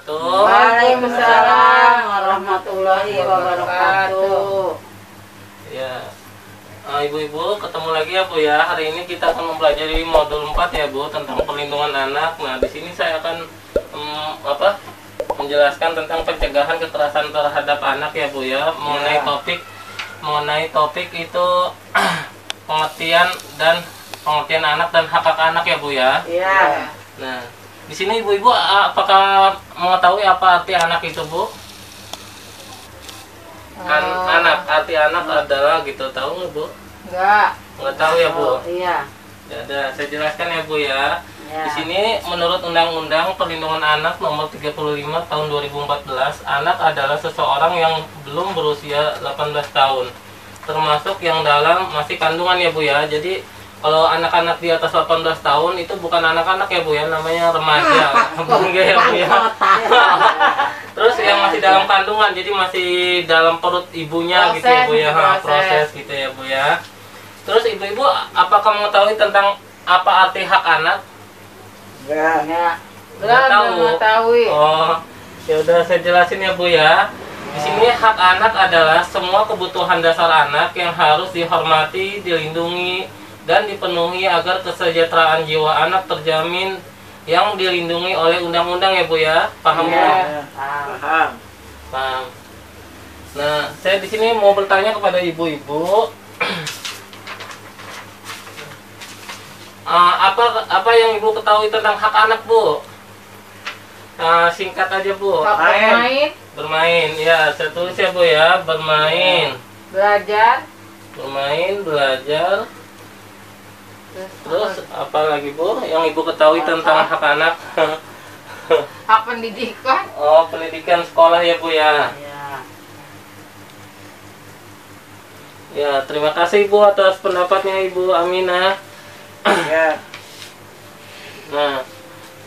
wabarakatuh. Waalaikumsalam warahmatullahi wabarakatuh. Ya, ibu-ibu ketemu lagi ya Bu ya. Hari ini kita akan mempelajari modul 4 ya Bu, tentang perlindungan anak. Nah, di sini saya akan menjelaskan tentang pencegahan kekerasan terhadap anak ya Bu ya, mengenai topik itu pengertian anak dan hak anak ya Bu ya. Iya. Nah, di sini ibu-ibu apakah mengetahui apa arti anak itu Bu? Anak, arti anak adalah gitu, tahu nggak Bu? Nggak tahu ya Bu? Iya. Ya, saya jelaskan ya Bu ya. Ya. Di sini menurut Undang-Undang Perlindungan Anak Nomor 35 Tahun 2014, anak adalah seseorang yang belum berusia 18 tahun, termasuk yang dalam masih kandungan ya Bu ya. Jadi kalau anak-anak di atas 18 tahun itu bukan anak-anak ya Bu ya, namanya remaja. Enggak ya Bu ya. Terus yang masih dalam kandungan, jadi masih dalam perut ibunya gitu ya Bu ya, proses gitu ya Bu ya. Terus ibu-ibu apakah mengetahui tentang apa arti hak anak? Enggak. Nggak tahu. Oh, ya udah saya jelasin ya Bu ya. Di sini hak anak adalah semua kebutuhan dasar anak yang harus dihormati, dilindungi, dan dipenuhi agar kesejahteraan jiwa anak terjamin, yang dilindungi oleh undang-undang ya Bu ya. Paham Bu? Paham. Paham. Nah, saya di sini mau bertanya kepada ibu-ibu. Apa yang ibu ketahui tentang hak anak Bu? Singkat aja Bu. Bermain, ya saya tulis ya Bu ya. Bermain, Belajar. belajar. Terus apa lagi Bu yang ibu ketahui tentang hak anak? Hak pendidikan. Oh, pendidikan sekolah ya Bu ya. Ya, terima kasih Ibu atas pendapatnya Ibu Aminah. Ya. Nah,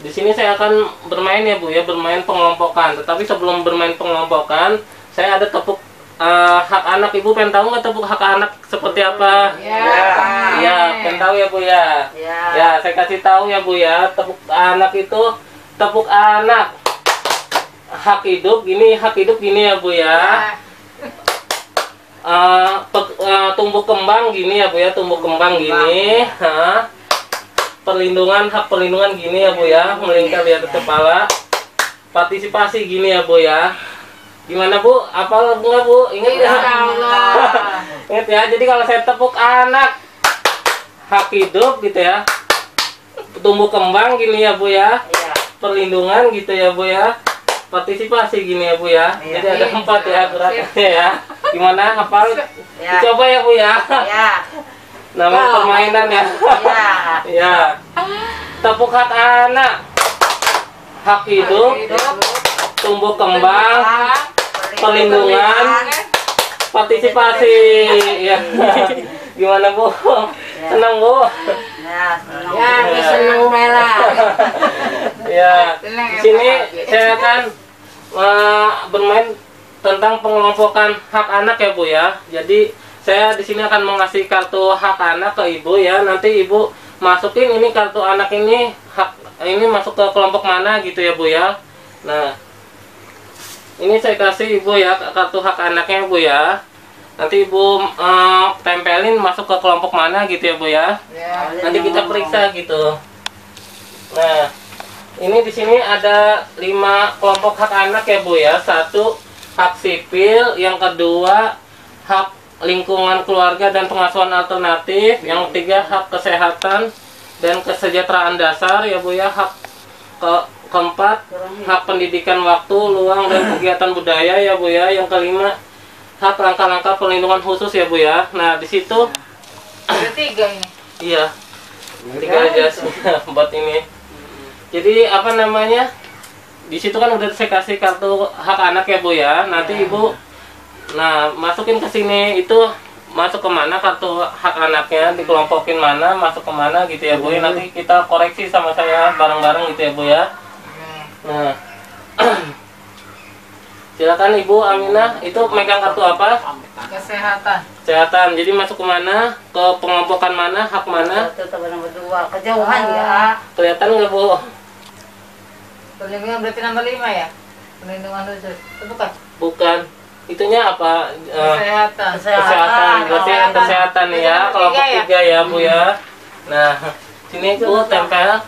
di sini saya akan bermain ya Bu ya, bermain pengelompokan. Tetapi sebelum bermain pengelompokan, saya ada tepuk hak anak. Ibu pengen tahu nggak tepuk hak anak seperti apa? Ya, pengen tahu ya Bu ya. Ya, saya kasih tahu ya Bu ya. Tepuk anak itu, tepuk anak. Hak hidup gini ya Bu ya. Tumbuh kembang gini ya Bu ya, tumbuh kembang gini. Hak perlindungan gini ya Bu ya, melingkar di atas kepala. Partisipasi gini ya Bu ya. Gimana Bu? Apa nggak Bu? Ingat ya? Ingat ya. Jadi kalau saya tepuk anak, hak hidup gitu ya, tumbuh kembang gini ya Bu ya, perlindungan gitu ya Bu ya, partisipasi gini ya Bu ya. Jadi ada 4 ya gerakannya ya. Gimana? Hafal? Dicoba ya Bu ya. Namanya permainan ya. Ya. Tepuk hak anak, hak hidup, tumbuh kembang, perlindungan, partisipasi. Ya. Gimana Bu? Senang Bu? Senang merah. Ya. Di sini saya akan bermain tentang pengelompokan hak anak ya Bu ya. Jadi saya di sini akan mengasih kartu hak anak ke Ibu ya. Nanti Ibu masukin ini kartu anak ini, hak ini masuk ke kelompok mana gitu ya Bu ya. Nah, ini saya kasih Ibu ya kartu hak anaknya Bu ya. Nanti Ibu tempelin masuk ke kelompok mana gitu ya Bu ya. Nanti kita periksa gitu. Nah, ini di sini ada 5 kelompok hak anak ya Bu ya. 1, hak sipil, yang kedua hak lingkungan keluarga dan pengasuhan alternatif, yang ketiga hak kesehatan dan kesejahteraan dasar ya Bu ya, keempat hak pendidikan waktu, luang dan kegiatan budaya ya Bu ya, yang kelima hak langkah-langkah perlindungan khusus ya Bu ya. Nah, di situ Ada 3 ini. iya, 3 aja sih buat ini. Jadi apa namanya? Di situ kan udah saya kasih kartu hak anak ya Bu ya. Nanti Ibu masukin ke sini, itu masuk ke mana kartu hak anaknya, dikelompokin mana, masuk ke mana gitu ya Bu ya. Nanti kita koreksi sama saya bareng-bareng gitu ya Bu ya. Nah, silakan Ibu Aminah, itu megang kartu apa? Kesehatan. Jadi masuk ke mana? Ke pengelompokan mana? Hak mana? Kejauhan ya. Kelihatan nggak Bu? Perlindungan berarti nomor 5 ya? Perlindungan khusus. Bukan. Bukan. Itunya apa? Kesehatan. Kesehatan. Berarti kesehatan ya. Kelompok 3 ya Bu ya. Nah, sini Bu tempel.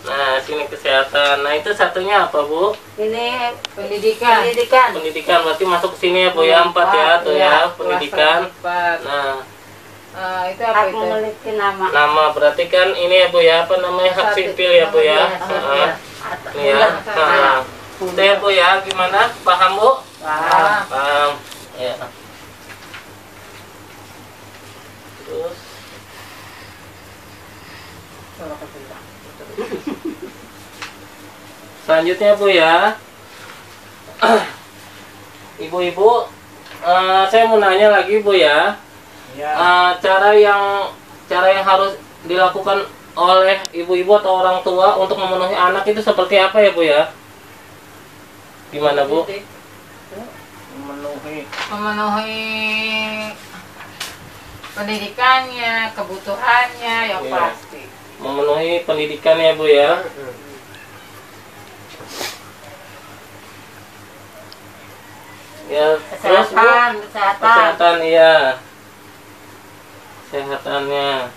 Nah, sini kesehatan. Nah, itu satunya apa Bu? Ini Pendidikan. Pendidikan. Berarti masuk ke sini ya Bu ya. 4 ya tuh ya. Pendidikan. Nah, itu apa hak itu? memiliki nama. nama berarti kan ini ya Bu ya. Apa namanya? Hak sipil ya Bu ya. Ini ya. Nah, itu ya Bu ya. Gimana? Paham Bu? Paham. Ya. Terus selanjutnya Bu ya. Ibu-ibu, saya mau nanya lagi Bu ya. Cara yang harus dilakukan oleh ibu-ibu atau orang tua untuk memenuhi anak itu seperti apa ya Bu ya? Gimana Bu? Memenuhi pendidikannya, kebutuhannya yang Iya. pasti. Memenuhi pendidikan ya Bu ya. Ya, terus Bu, kesehatan iya. Kesehatannya.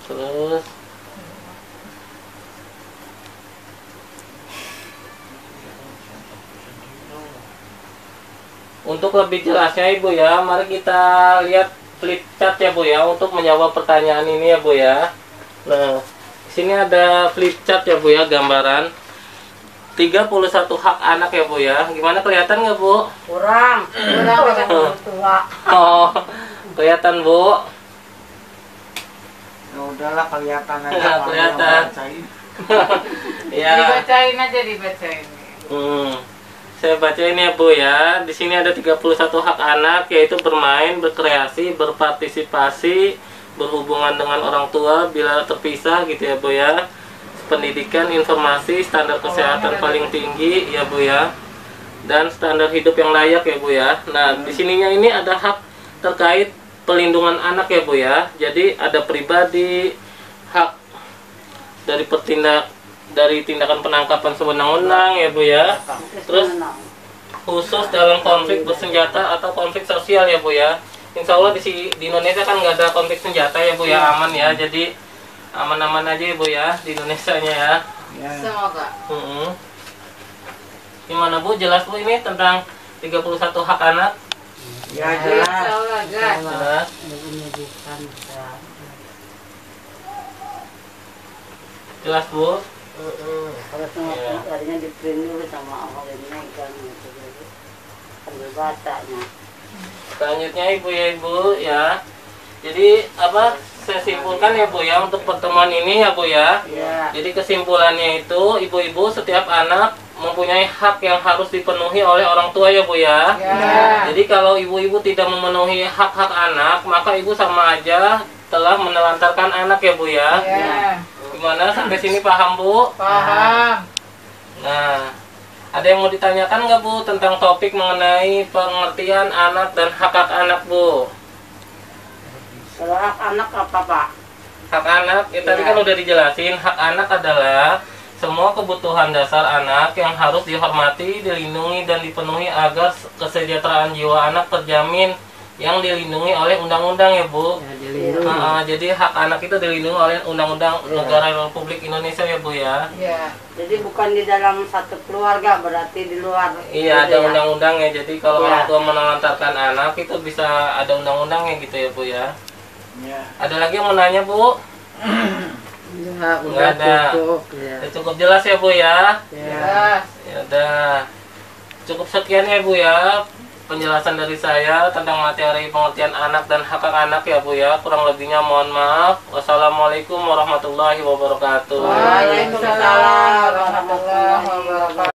Terus untuk lebih jelasnya Ibu ya, mari kita lihat flip chart ya Bu ya untuk menjawab pertanyaan ini ya Bu ya. Nah, di sini ada flip chart ya Bu ya, gambaran 31 hak anak ya Bu ya. Gimana, kelihatan nggak Bu? Kurang orang tua. Oh, kelihatan Bu. Ya udahlah, kelihatan aja. Nggak kelihatan. Ya. Dibacain aja, dibacain. Saya baca ini ya Bu ya. Di sini ada 31 hak anak, yaitu bermain, berkreasi, berpartisipasi, berhubungan dengan orang tua bila terpisah gitu ya Bu ya. Pendidikan, informasi, standar kesehatan paling tinggi ya Bu ya. Dan standar hidup yang layak ya Bu ya. Nah, di sininya ini ada hak terkait pelindungan anak ya Bu ya. Jadi ada pribadi, hak dari tindakan penangkapan sewenang-wenang ya Bu ya. Terus khusus dalam konflik bersenjata atau konflik sosial ya Bu ya. Insya Allah di Indonesia kan nggak ada konflik senjata ya Bu ya, aman ya. Jadi aman-aman aja ya Bu ya di Indonesianya ya. Semoga. Gimana Bu, jelas Bu ini tentang 31 hak anak? Ya jelas. Insyaallah, jelas. Jelas. Jelas Bu. Kalau semua tadinya di print dulu sama orang ini kan sambil bacanya. Selanjutnya Ibu ya Ibu ya. Jadi apa saya simpulkan ya Bu ya untuk pertemuan ini ya Bu ya. Ya. Jadi kesimpulannya itu ibu-ibu setiap anak mempunyai hak yang harus dipenuhi oleh orang tua ya Bu ya. Ya. Jadi kalau ibu-ibu tidak memenuhi hak-hak anak, maka ibu sama aja telah menelantarkan anak ya Bu ya. Ya. Gimana, sampai sini paham Bu? Paham. Nah, ada yang mau ditanyakan nggak Bu tentang topik mengenai pengertian anak dan hak-hak anak Bu? Kalau hak anak apa Pak? Hak anak, ya tadi kan udah dijelasin. Hak anak adalah semua kebutuhan dasar anak yang harus dihormati, dilindungi, dan dipenuhi agar kesejahteraan jiwa anak terjamin, yang dilindungi oleh undang-undang ya Bu. Jadi hak anak itu dilindungi oleh undang-undang negara Republik Indonesia ya Bu ya. Ya. Jadi bukan di dalam satu keluarga, berarti di luar. Iya, ada undang-undangnya. Jadi kalau Iya. orang tua menelantarkan anak itu bisa ada undang-undangnya gitu ya Bu ya. Ya. Ada lagi yang mau nanya Bu? Nggak ada. Ya, cukup jelas ya Bu ya. Jelas. Ya udah. Cukup sekian ya Bu ya penjelasan dari saya tentang materi pengertian anak dan hak anak ya Bu ya. Kurang lebihnya mohon maaf. Wassalamualaikum warahmatullahi wabarakatuh. Waalaikumsalam warahmatullahi wabarakatuh.